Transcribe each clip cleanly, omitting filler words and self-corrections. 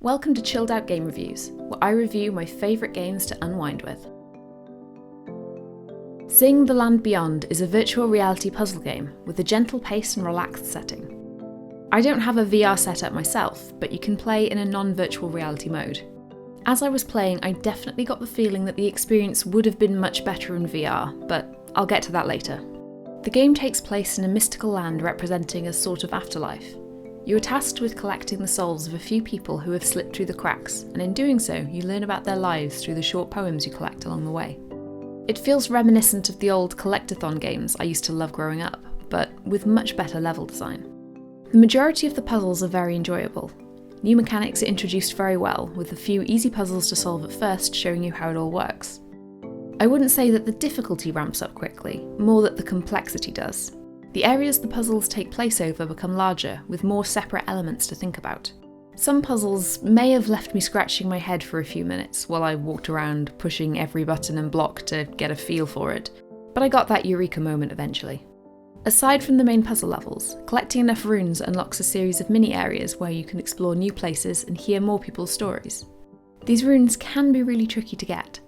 Welcome to Chilled Out Game Reviews, where I review my favourite games to unwind with. Xing: The Land Beyond is a virtual reality puzzle game with a gentle pace and relaxed setting. I don't have a VR setup myself, but you can play in a non-virtual reality mode. As I was playing, I definitely got the feeling that the experience would have been much better in VR, but I'll get to that later. The game takes place in a mystical land representing a sort of afterlife. You are tasked with collecting the souls of a few people who have slipped through the cracks, and in doing so, you learn about their lives through the short poems you collect along the way. It feels reminiscent of the old collectathon games I used to love growing up, but with much better level design. The majority of the puzzles are very enjoyable. New mechanics are introduced very well, with a few easy puzzles to solve at first showing you how it all works. I wouldn't say that the difficulty ramps up quickly, more that the complexity does. The areas the puzzles take place over become larger, with more separate elements to think about. Some puzzles may have left me scratching my head for a few minutes while I walked around pushing every button and block to get a feel for it, but I got that eureka moment eventually. Aside from the main puzzle levels, collecting enough runes unlocks a series of mini areas where you can explore new places and hear more people's stories. These runes can be really tricky to get.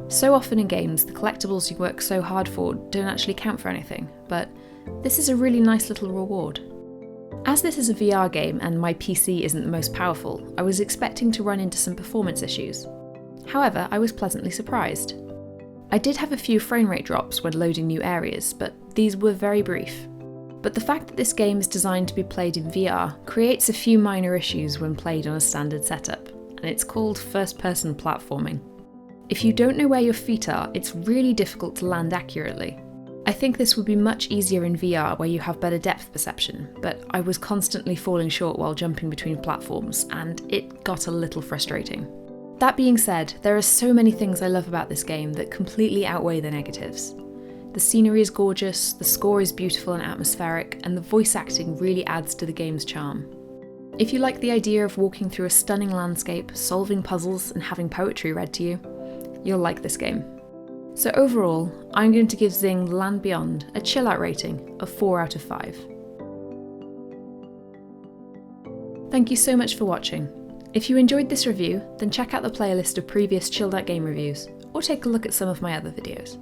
So often in games, the collectibles you work so hard for don't actually count for anything, but this is a really nice little reward. As this is a VR game and my PC isn't the most powerful, I was expecting to run into some performance issues. However, I was pleasantly surprised. I did have a few frame rate drops when loading new areas, but these were very brief. But the fact that this game is designed to be played in VR creates a few minor issues when played on a standard setup, and it's called first-person platforming. If you don't know where your feet are, it's really difficult to land accurately. I think this would be much easier in VR where you have better depth perception, but I was constantly falling short while jumping between platforms, and it got a little frustrating. That being said, there are so many things I love about this game that completely outweigh the negatives. The scenery is gorgeous, the score is beautiful and atmospheric, and the voice acting really adds to the game's charm. If you like the idea of walking through a stunning landscape, solving puzzles, and having poetry read to you, you'll like this game. So overall, I'm going to give Xing: The Land Beyond a chill out rating of 4 out of 5. Thank you so much for watching. If you enjoyed this review, then check out the playlist of previous chilled out game reviews, or take a look at some of my other videos.